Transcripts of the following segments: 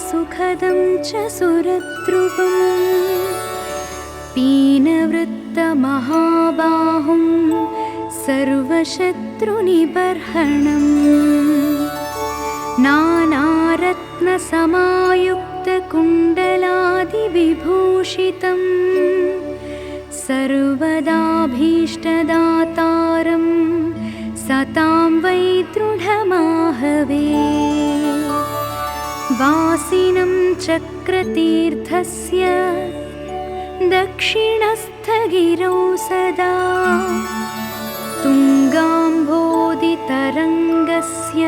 सुखदं च सुरद्रुवम् पीनवृत्तमहाबाहुं सर्वशत्रुनिबर्हणम् नानारत्नसमायुक्तकुण्डलादिविभूषितं सर्वदाभीष्टदातारं सतां वै दृढमाहवे वासिनं चक्रतीर्थस्य दक्षिणस्थगिरौ सदा तुङ्गाम्भोदितरङ्गस्य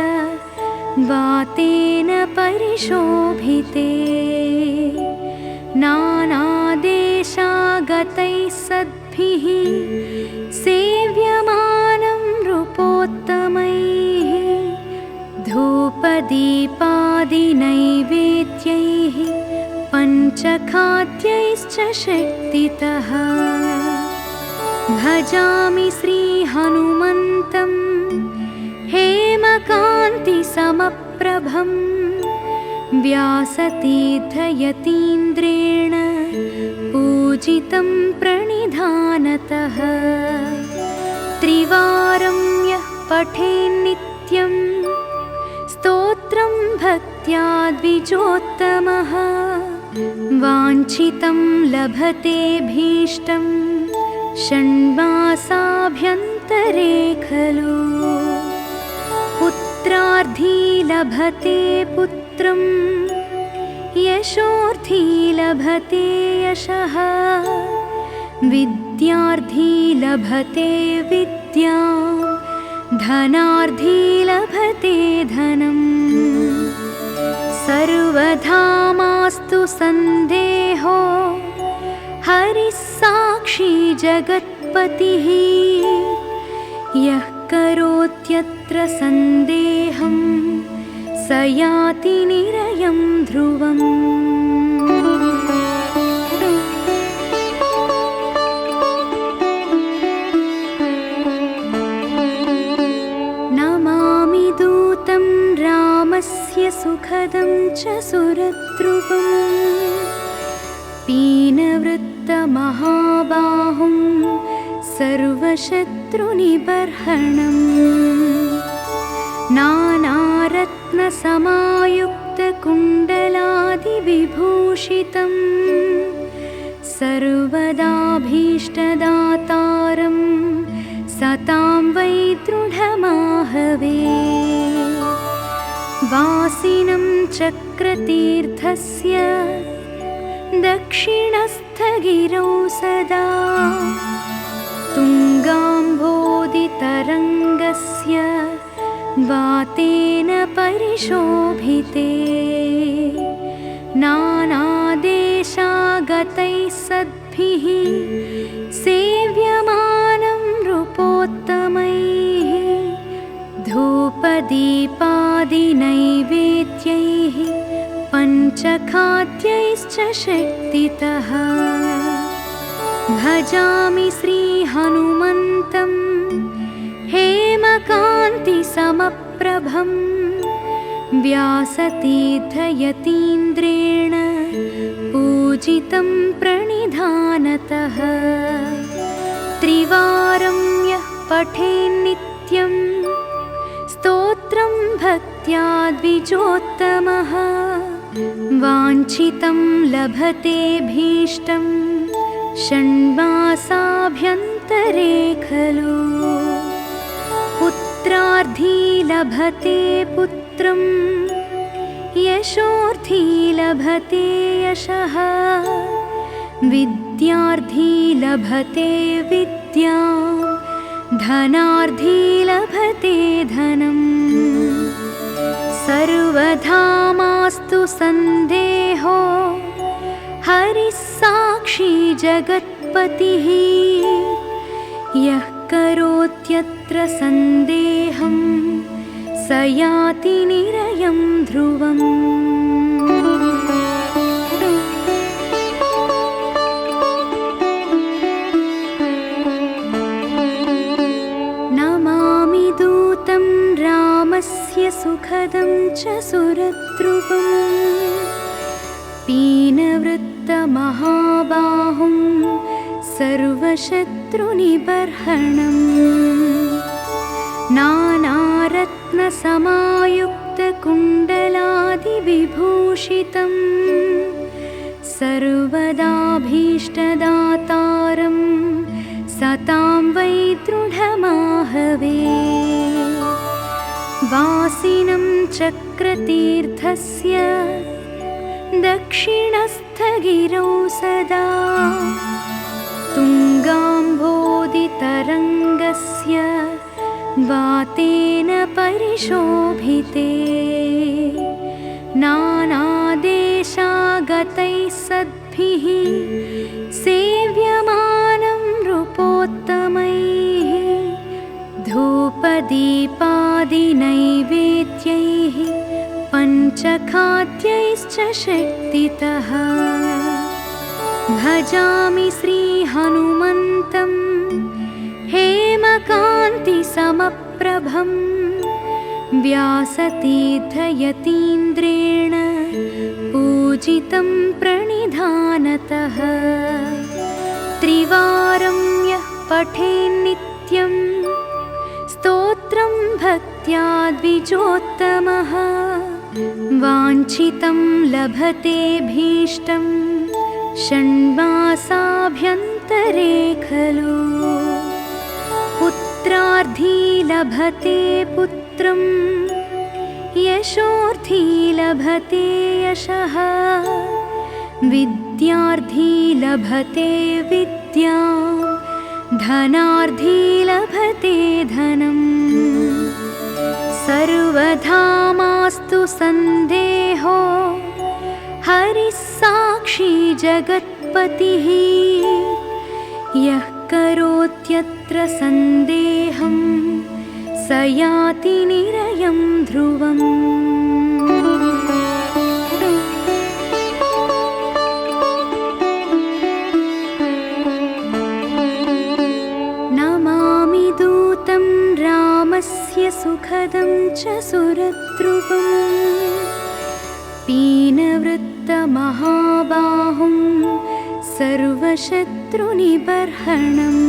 वातेन परिशोभिते नानादेशागतैः सद्भिः सेव्यमानं नृपोत्तमैः धूपदीपादिनैवेद्यैः पञ्चखाद्यैश्च शक्तितः भजामि श्रीहनुमन्तं हेमकान्तिसमप्रभं व्यासतीर्थयतीन्द्रेण पूजितं प्रणिधानतः त्रिवारं यः पठेन्नित्यं स्तोत्रं भक्त्या द्विजोत्तमः वाञ्छितं लभतेऽभीष्टं षण्मासाभ्यन्तरे खलु पुत्रार्थी लभते पुत्रं यशोर्थी लभते यशः विद्यार्थी लभते विद्यां धनार्थी लभते धनम् सर्वधा मास्तु सन्देहो हरिः साक्षी जगत्पतिः यः करोत्यत्र सन्देहं स याति निरयं ध्रुवम् नमामि दूतं रामस्य सुखदं च सुरद्रुवम् पीनवृत्तमहाबाहुं सर्वशत्रुनिबर्हणम् नानारत्नसमायुक्तकुण्डलादिविभूषितं सर्वदाभीष्टदातारं सतां वै दृढमाहवे वासिनं चक्रतीर्थस्य दक्षिणस्थगिरौ सदा तुङ्गाम्भोदितरङ्गस्य वातेन परिशोभिते नानादेशागतैः सद्भिः सेव्यमानं नृपोत्तमैः धूपदीपादिनैवेद्यैः पञ्चखाद्यैश्च शक्तितः भजामि श्रीहनुमन्तं हेमकान्तिसमप्रभं व्यासतीर्थयतीन्द्रेण पूजितं प्रणिधानतः त्रिवारं यः पठेन्नित्यं स्तोत्रं भक्त्या द्विजोत्तमः वाञ्छितं लभतेऽभीष्टं षण्मासाभ्यन्तरे खलु पुत्रार्थी लभते पुत्रं यशोर्थी लभते यशः विद्यार्थी लभते विद्यां धनार्थी लभते धनम् सर्वधा मास्तु सन्देहो हरिः साक्षी जगत्पतिः यः करोत्यत्र सन्देहं स याति निरयं ध्रुवम् नमामि दूतं रामस्य रामस्य सुखदं च सुरद्रुवम् पीनवृत्तमहाबाहुं सर्वशत्रुनिबर्हणम् नानारत्नसमायुक्तकुण्डलादिविभूषितं सर्वदाभीष्टदातारं सतां वै दृढमाहवे वासिनं चक्रतीर्थस्य दक्षिणस्थगिरौ सदा तुङ्गाम्भोदितरङ्गस्य वातेन परिशोभिते नानादेशागतैः सद्भिः सेव्यमानं नृपोत्तमैः धूपदीपादिनैवेद्यैः पञ्चखाद्यैश्च शक्तितः भजामि श्रीहनुमन्तं हेमकान्तिसमप्रभं व्यासतीर्थयतीन्द्रेण पूजितं प्रणिधानतः त्रिवारं यः पठेन्नित्यं स्तोत्रं भक्त्या द्विजोत्तमः वाञ्छितं लभतेऽभीष्टं षण्मासाभ्यन्तरे खलु पुत्रार्थी लभते पुत्रं यशोर्थी लभते यशः विद्यार्थी लभते विद्यां धनार्थी लभते धनम् सर्वधा मास्तु सन्देहो हरिः साक्षी जगत्पतिः यः करोत्यत्र सन्देहं स याति निरयं ध्रुवम् नमामि दूतं रामस्य सुखदं च सुरद्रुवम् पीनवृत्तमहाबाहुं सर्वशत्रुनिबर्हणम्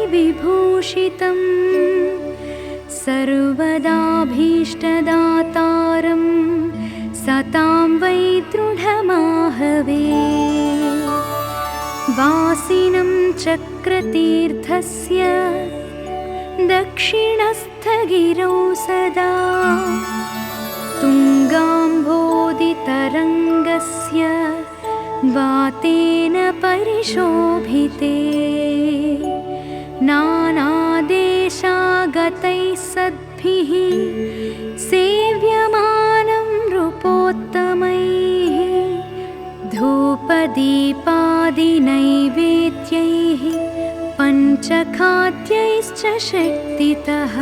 नानारत्नसमायुक्तकुण्डलादिविभूषितं सर्वदाभीष्टदातारं सतां वै दृढमाहवे वासिनं चक्रतीर्थस्य दक्षिणस्थगिरौ सदा तुङ्गाम्भोदितरङ्गस्य वातेन परिशोभिते नानादेशागतैः सद्भिः सेव्यमानं नृपोत्तमैः धूपदीपादिनैवेद्यैः पञ्चखाद्यैश्च शक्तितः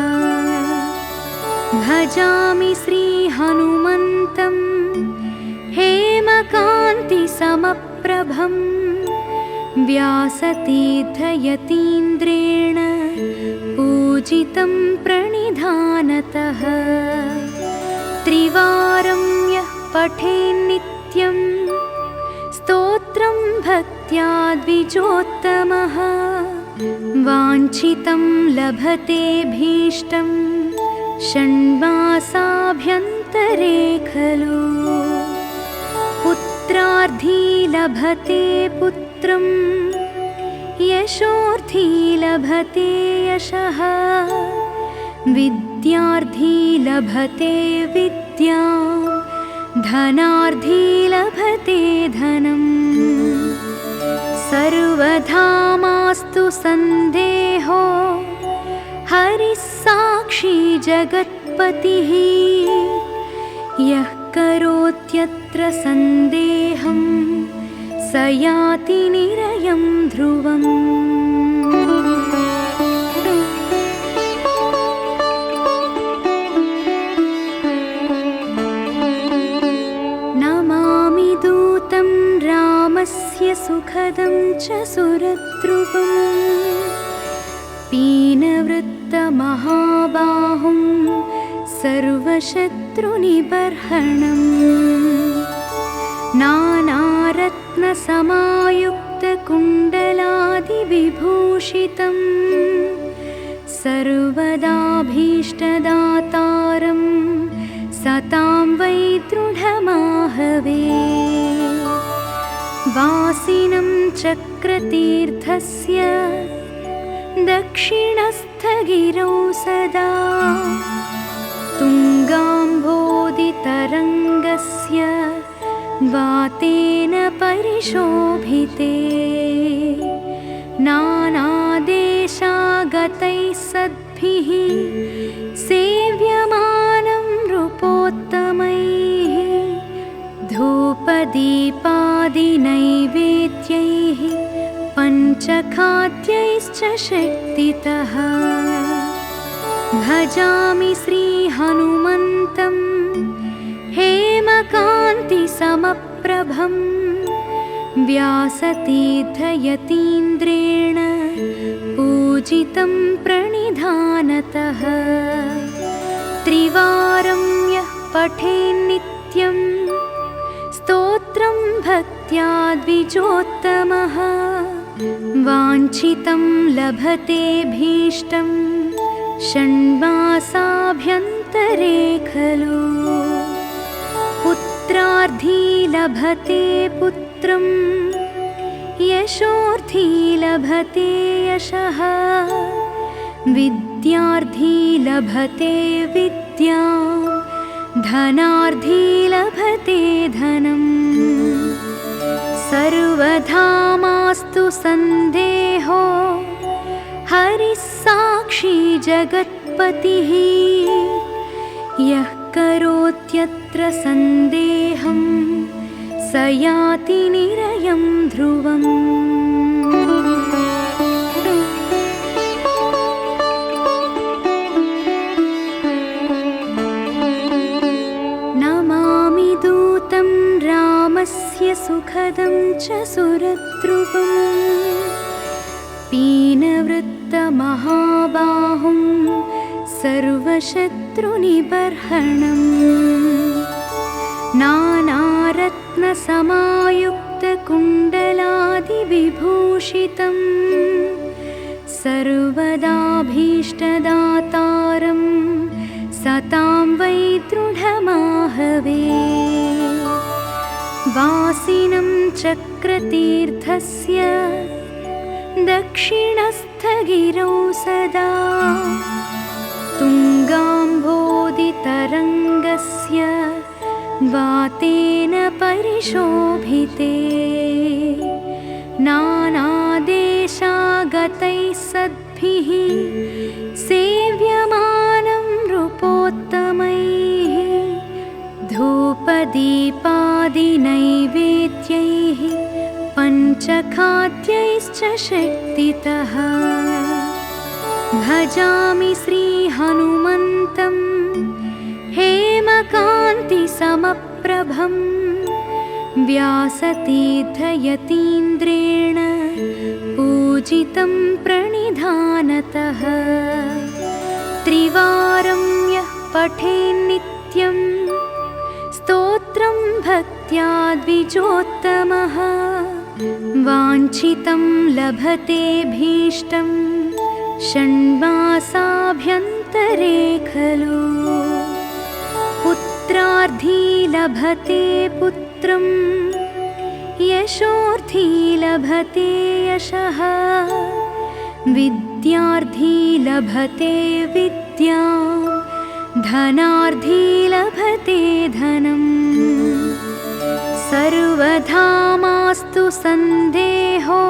भजामि श्रीहनुमन्तं हेमकान्तिसमप्रभं व्यासतीर्थयतीन्द्रेण पूजितं प्रणिधानतः त्रिवारं यः पठेन्नित्यं स्तोत्रं भक्त्या द्विजोत्तमः वाञ्छितं लभतेऽभीष्टं षण्मासाभ्यन्तरे खलु पुत्रार्थी लभते पुत्रं यशोर्थी लभते यशः विद्यार्थी लभते विद्यां धनार्थी लभते धनम् सर्वधा मास्तु सन्देहो हरिः साक्षी जगत्पतिः यः करोत्यत्र सन्देहं स याति निरयं ध्रुवम् नमामि दूतं रामस्य सुखदं च सुरद्रुवम् पीनवृत्तमहाबाहुं सर्वशत्रुनिबर्हणम् नानारत्नसमायुक्तकुण्डलादिविभूषितं सर्वदाभीष्टदातारं सतां वै दृढमाहवे वासिनं चक्रतीर्थस्य दक्षिणस्थगिरौ सदा तुङ्गाम्भोदितरङ्गस्य वातेन परिशोभिते नानादेशागतैः सद्भिः सेव्यमानं नृपोत्तमैः धूपदीपादिनैवेद्यैः पञ्चखाद्यैश्च शक्तितः भजामि श्रीहनुमन्तं हेमकान्तिसमप्रभं व्यासतीर्थयतीन्द्रेण पूजितं प्रणिधानतः त्रिवारं यः पठेन्नित्यं स्तोत्रं भक्त्या द्विजोत्तमः वाञ्छितं लभतेऽभीष्टं षण्मासाभ्यन्तरे खलु पुत्रार्थी लभते पुत्रं यशोर्थी लभते यशः विद्यार्थी लभते विद्यां धनार्थी लभते धनम् सर्वधा मास्तु सन्देहो हरिः साक्षी जगत्पतिः यः करोत्यत्र सन्देहं स याति निरयं ध्रुवम् नमामि दूतं रामस्य सुखदं च सुरद्रुवम् पीनवृत्तमहाबाहुं सर्वशत्रुनिबर्हणम् नानारत्नसमायुक्तकुण्डलादिविभूषितं सर्वदाभीष्टदातारं सतां वै दृढमाहवे वासिनं चक्रतीर्थस्य दक्षिणस्थगिरौ सदा तुङ्गाम्भोदितरङ्गस्य वातेन परिशोभिते नानादेशागतैः सद्भिः सेव्यमानं नृपोत्तमैः धूपदीपादिनैवेद्यैः पञ्चखाद्यैश्च शक्तितः भजामि श्रीहनुमन्तं हेमकान्तिसमप्रभं व्यासतीर्थयतीन्द्रेण पूजितं प्रणिधानतः त्रिवारं यः पठेन्नित्यं स्तोत्रं भक्त्या द्विजोत्तमः वाञ्छितं लभतेऽभीष्टं षण्मासाभ्यन्तरे खलु पुत्रार्थी लभते पुत्रं यशोर्थी लभते यशः विद्यार्थी लभते विद्यां धनार्थी लभते धनम् सर्वधा मास्तु सन्देहो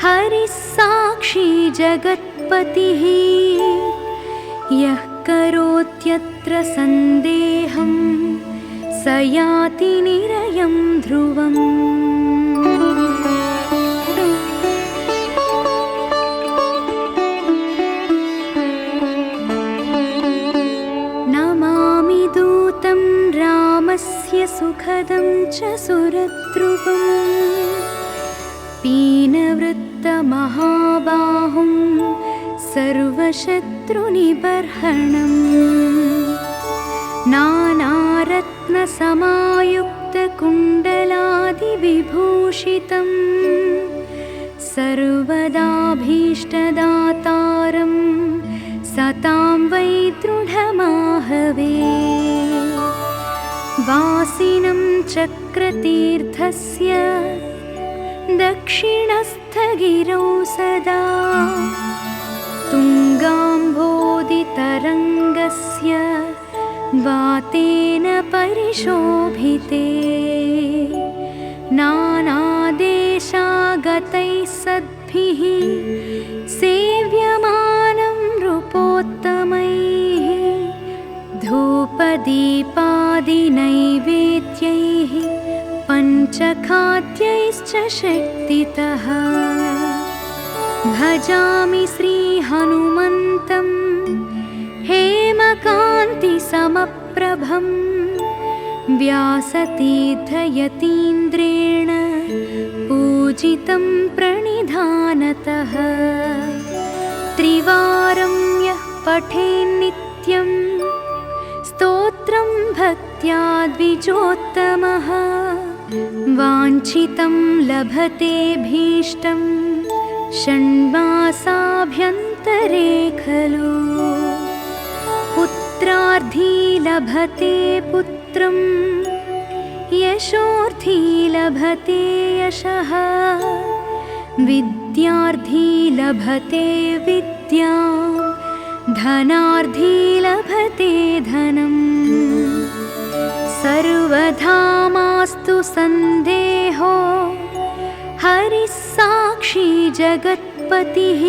हरिः साक्षी जगत्पतिः यः करोत्यत्र सन्देहं स याति निरयं ध्रुवम् नमामि दूतं रामस्य सुखदं च सुरद्रुवम् पीनवृत्तमहाबाहुं सर्वशत्रुनिबर्हणम् नानारत्नसमायुक्तकुण्डलादिविभूषितं सर्वदाभीष्टदातारं सतां वै दृढमाहवे वासिनं चक्रतीर्थस्य दक्षिणस्थगिरौ सदा तुङ्गाम्भोदितरङ्गस्य वातेन परिशोभिते नानादेशागतैः सद्भिः सेव्यमानं नृपोत्तमैः धूपदीपादिनैवेद्यैः पञ्चखाद्यैश्च शक्तितः भजामि श्रीहनुमन्तं हेमकान्तिसमप्रभं व्यासतीर्थयतीन्द्रेण पूजितं प्रणिधानतः त्रिवारं यः पठेन्नित्यं स्तोत्रं भक्त्या द्विजोत्तमः वाञ्छितं लभतेऽभीष्टं षण्मासाभ्यन्तरे खलु पुत्रार्थी लभते पुत्रं यशोर्थी लभते यशः विद्यार्थी लभते विद्यां धनार्थी लभते धनम् सर्वधा मास्तु सन्देहो हरिः साक्षी जगत्पतिः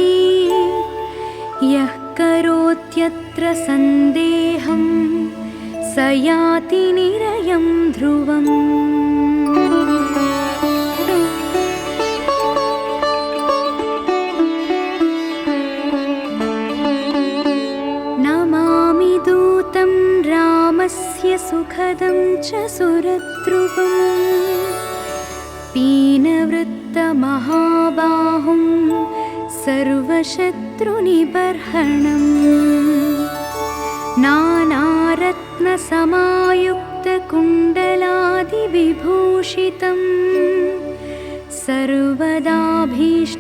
यः करोत्यत्र सन्देहं स याति निरयं ध्रुवम् नमामि दूतं रामस्य सुखदं च सुरद्रुवम् पीनवृत्तमहाबाहुं सर्वशत्रुनिबर्हणम् नानारत्नसमायुक्तकुण्डलादिविभूषितं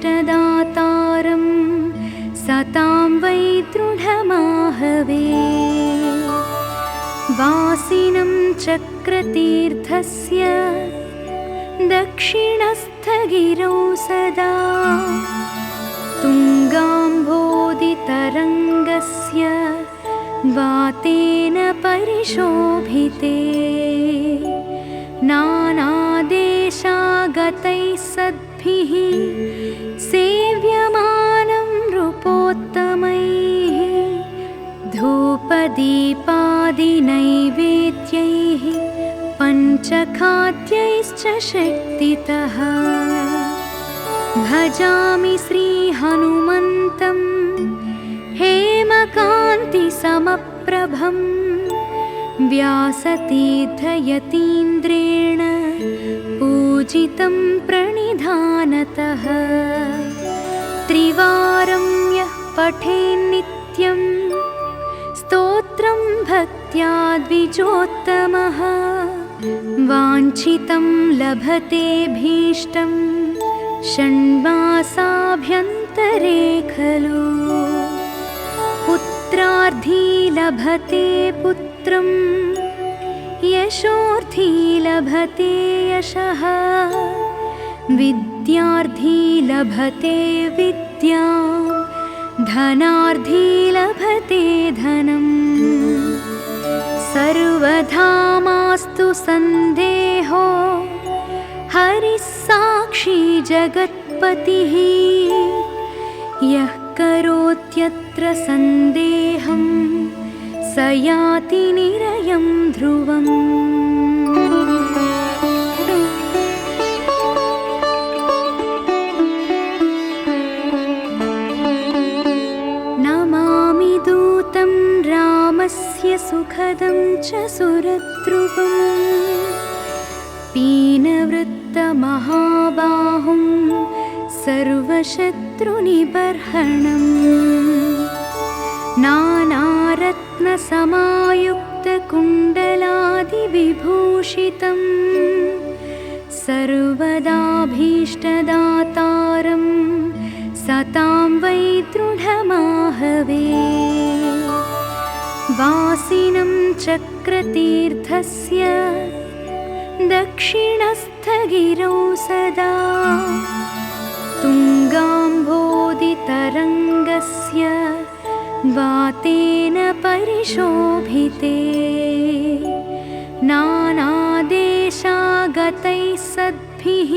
सर्वदाभीष्टदातारं सतां वै दृढमाहवे वासिनं चक्रतीर्थस्य दक्षिणस्थगिरौ सदा तुङ्गाम्भोदितरङ्गस्य वातेन परिशोभिते नानादेशागतैः सद्भिः सेव्यमानं नृपोत्तमैः धूपदीपादिनैवेद्यैः पञ्चखाद्यैश्च शक्तितः भजामि श्रीहनुमन्तं हेमकान्तिसमप्रभं व्यासतीर्थयतीन्द्रेण पूजितं प्रणिधानतः त्रिवारं यः पठेन्नित्यं स्तोत्रं भक्त्या द्विजोत्तमः वाञ्छितं लभतेऽभीष्टं षण्मासाभ्यन्तरे खलु पुत्रार्थी लभते पुत्रं यशोर्थी लभते यशः विद्यार्थी लभते विद्यां धनार्थी लभते धनम् सर्वधा मास्तु सन्देहो हरिः साक्षी जगत्पतिः यः करोत्यत्र सन्देहं स याति निरयं ध्रुवम् नमामि दूतं रामस्य सुखदं च सुरद्रुवम् पीनवृत्तमहाबाहुं सर्वशत्रुनिबर्हणम् नानारत्नसमायुक्तकुण्डलादिविभूषितं सर्वदाभीष्टदातारं सतां वै दृढमाहवे। वासिनं चक्रतीर्थस्य दक्षिणस्थगिरौ सदा तुङ्गाम्भोदितरङ्गस्य वातेन परिशोभिते। नानादेशागतैः सद्भिः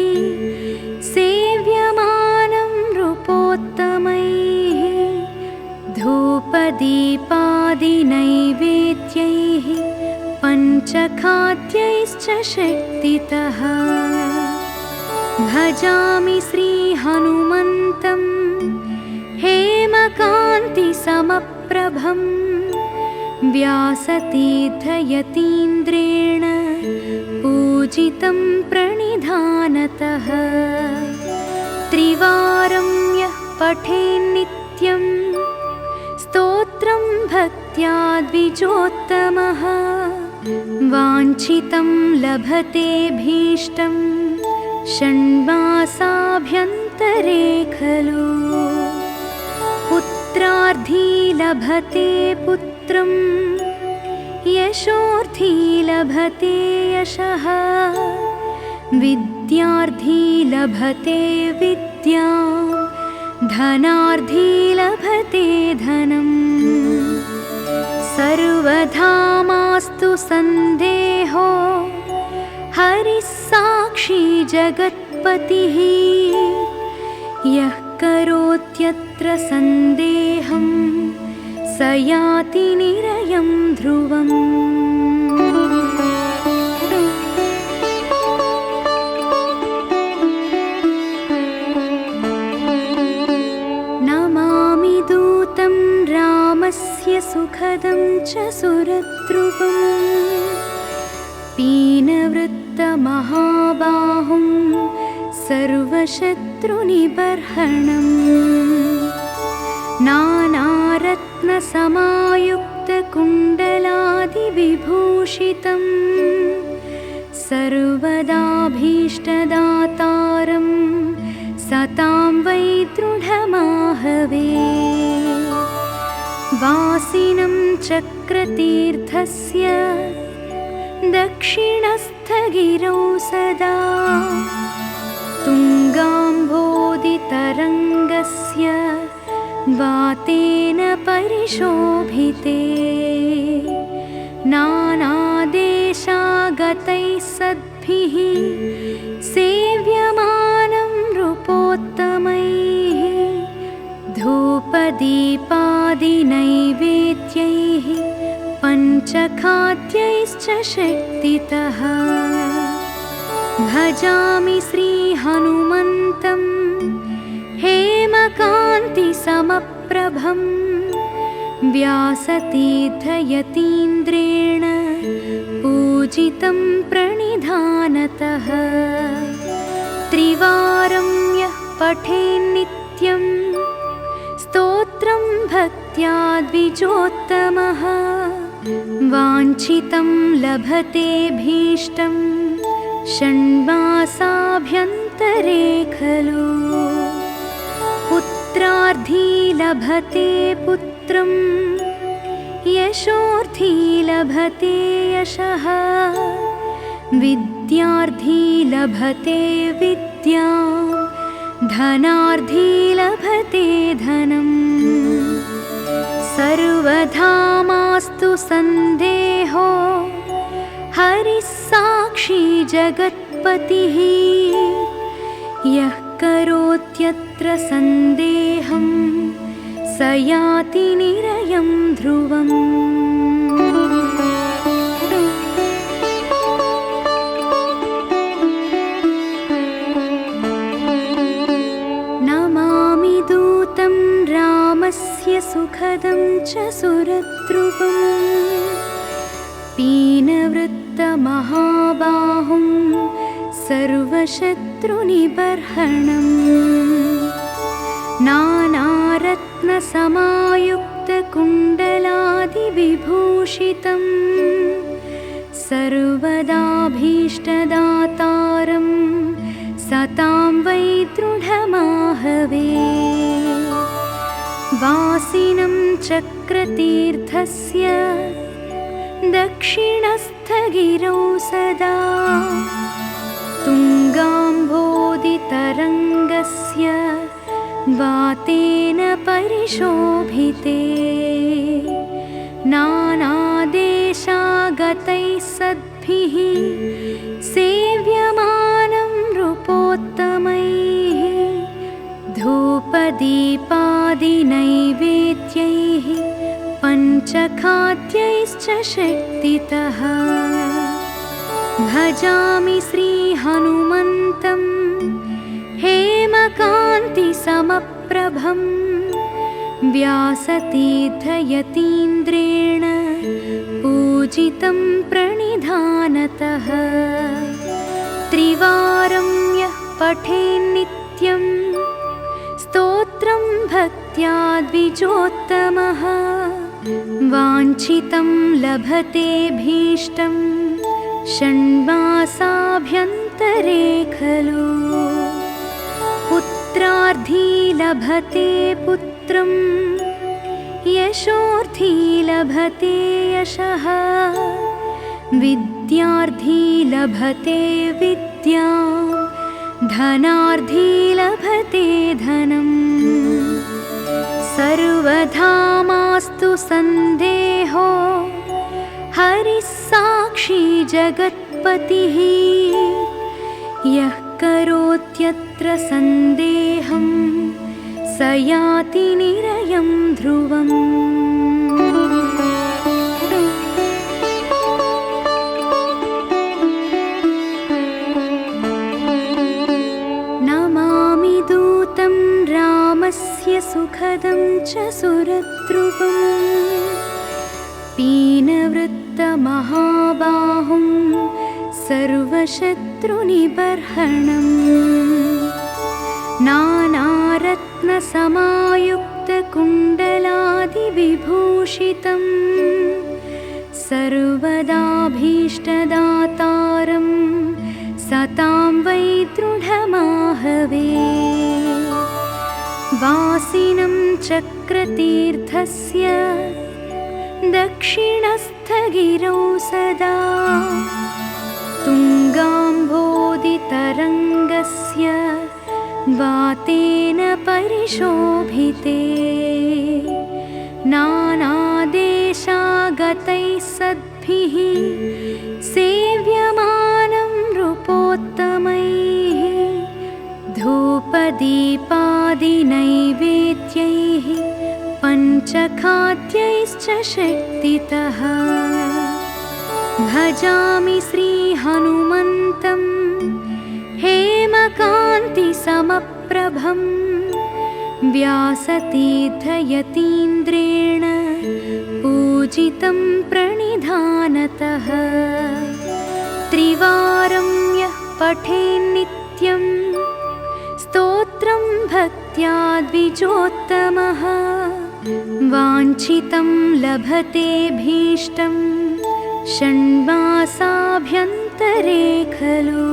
सेव्यमानं नृपोत्तमैः धूपदीपादिनैवेद्यैः पञ्चखाद्यैश्च शक्तितः। भजामि श्रीहनुमन्तं हेमकान्तिसमप्रभं व्यासतीर्थयतीन्द्रेण पूजितं प्रणिधानतः। त्रिवारं यः पठेन्नित्यं स्तोत्रं भक्त्या द्विजोत्तमः वाञ्छितं लभतेऽभीष्टं षण्मासाभ्यन्तरे खलु। पुत्रार्थी लभते पुत्रं यशोर्थी लभते यशः विद्यार्थी लभते विद्यां धनार्थी लभते धनम्। सर्वधा मास्तु सन्देहो हरिः साक्षी जगत्पतिः यः करोत्यत्र सन्देहं स याति निरयं ध्रुवम्। नमामि दूतं रामस्य सुखदं च सुरद्रुवम् पीनवृत्तमहाबाहुं सर्वशत्रुनिबर्हणम्। नानारत्नसमायुक्तकुण्डलादिविभूषितं सर्वदाभीष्टदातारं सतां वै दृढमाहवे। वासिनं चक्रतीर्थस्य दक्षिणस्थगिरौ सदा तुङ्गाम्भोदितरङ्गस्य वातेन परिशोभिते। नानादेशागतैः सद्भिः सेव्यमानं नृपोत्तमैः धूपदीपादिनैवेद्यैः पञ्चखाद्यैश्च शक्तितः। भजामि श्रीहनुमन्तं हेमकान्तिसमप्रभं व्यासतीर्थयतीन्द्रेण पूजितं प्रणिधानतः। त्रिवारं यः पठेन्नित्यं स्तोत्रं भक्त्या द्विजोत्तमः वाञ्छितं लभतेऽभीष्टं षण्मासाभ्यन्तरे खलु। पुत्रार्थी लभते पुत्रं यशोर्थी लभते यशः विद्यार्थी लभते विद्यां धनार्थी लभते धनम्। सर्वधा मास्तु सन्देहो हरिः साक्षी जगत्पतिः यः करोत्यत्र सन्देहं स याति निरयं ध्रुवम्। नमामि दूतं रामस्य सुखदं च सुरद्रुवम् पीनवृत्तमहाबाहुं सर्वशत्रुनिबर्हणम्। नानारत्नसमायुक्त समायुक्तकुण्डलादिविभूषितं सर्वदाभीष्टदातारं सतां वै दृढमाहवे। वासिनं चक्रतीर्थस्य दक्षिणस्थगिरौ सदा तुङ्गाम्भोदितरङ्गस्य वातेन परिशोभिते। नानादेशागतैः सद्भिः सेव्यमानं नृपोत्तमैः धूपदीपादिनैवेद्यैः पञ्चखाद्यैश्च शक्तितः। भजामि श्रीहनुमन्तं हेमकान्तिसमप्रभं व्यासतीर्थयतीन्द्रेण पूजितं प्रणिधानतः। त्रिवारं यः पठेन्नित्यं स्तोत्रं भक्त्या द्विजोत्तमः वाञ्छितं लभतेऽभीष्टं षण्मासाभ्यन्तरे खलु। पुत्रार्थी लभते पुत्रं यशोर्थी लभते यशः विद्यार्थी लभते विद्यां धनार्थी लभते धनम्। सर्वथा मास्तु सन्देहो हरिः साक्षी जगत्पतिः यः करोत्यत्र सन्देहं स याति निरयं ध्रुवम्। नमामि दूतं रामस्य सुखदं च सुरद्रुवम् पीनवृत्तमहाबाहुं सर्वशत्रुनिबर्हणम्। नानारत्नसमायुक्तकुण्डलादिविभूषितं सर्वदाभीष्टदातारं सतां वै दृढमाहवे। वासिनं चक्रतीर्थस्य दक्षिणस्थगिरौ सदा तुङ्गाम्भोदितरङ्गस्य वातेन परिशोभिते। नानादेशागतैः सद्भिः सेव्यमानं नृपोत्तमैः धूपदीपादिनैवेद्यैः पञ्चखाद्यैश्च शक्तितः। भजामि श्रीहनुमन्तं हेमकान्तिसमप्रभं व्यासतीर्थयतीन्द्रेण पूजितं प्रणिधानतः। त्रिवारं यः पठेन्नित्यं स्तोत्रं भक्त्या द्विजोत्तमः वाञ्छितं लभतेऽभीष्टं षण्मासाभ्यन्तरे खलु।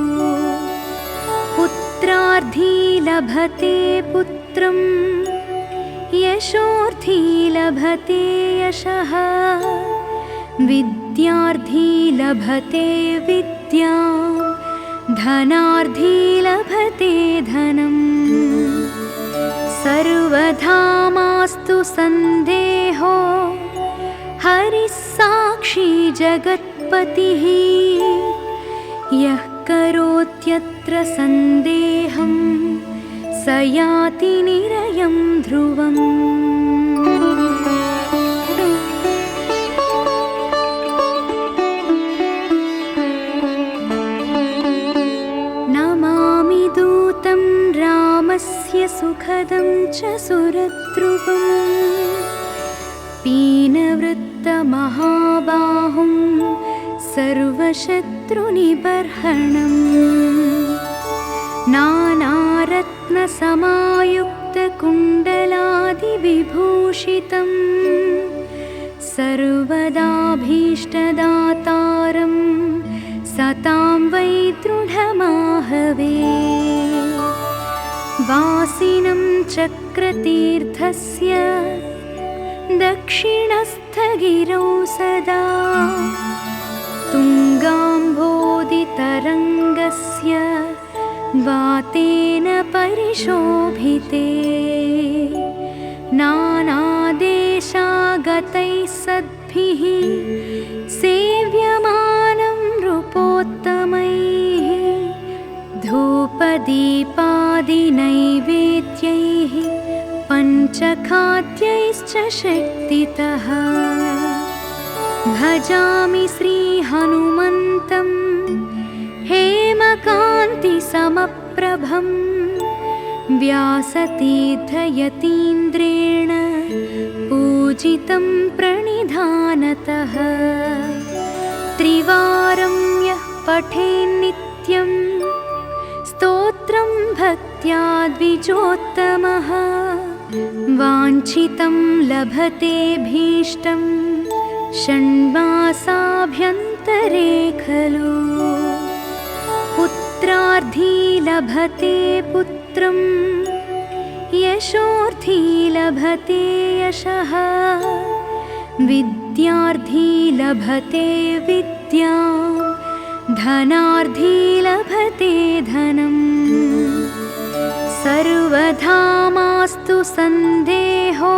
पुत्रार्थी लभते पुत्रं यशोर्थी लभते यशः विद्यार्थी लभते विद्यां धनार्थी लभते धनम्। सर्वथा मास्तु सन्देहो हरिः साक्षी जगत्पतिः यः करोत्यत्र सन्देहं स याति निरयं ध्रुवम्। नमामि दूतं रामस्य सुखदं च सुरद्रुवम् पीनवृत्तमहाबाहुं सर्वशत्रुनिबर्हणम्। नानारत्नसमायुक्तकुण्डलादिविभूषितं सर्वदाभीष्टदातारं सतां वै दृढमाहवे। वासिनं चक्रतीर्थस्य दक्षिणस्थगिरौ सदा तुङ्गाम्भोदितरङ्गस्य वातेन परिशोभिते। नानादेशागतैः सद्भिः सेव्यमानं नृपोत्तमैः धूपदीपादिनैवेद्यैः पञ्चखाद्यैश्च शक्तितः। भजामि श्रीहनुमन्तं हेमकान्तिसमप्रभं व्यासतीर्थयतीन्द्रेण पूजितं प्रणिधानतः। त्रिवारं यः पठेन्नित्यं स्तोत्रं भक्त्या द्विजोत्तमः वाञ्छितं लभतेऽभीष्टं षण्मासाभ्यन्तरे खलु। पुत्रार्थी लभते पुत्रं यशोर्थी लभते यशः विद्यार्थी लभते विद्यां धनार्थी लभते धनम्। सर्वधा मास्तु सन्देहो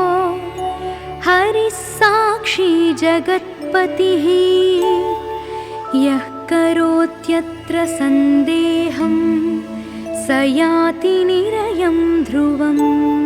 हरिः साक्षी जगत्पतिः यः करोत्यत्र सन्देहं स याति निरयं ध्रुवम्।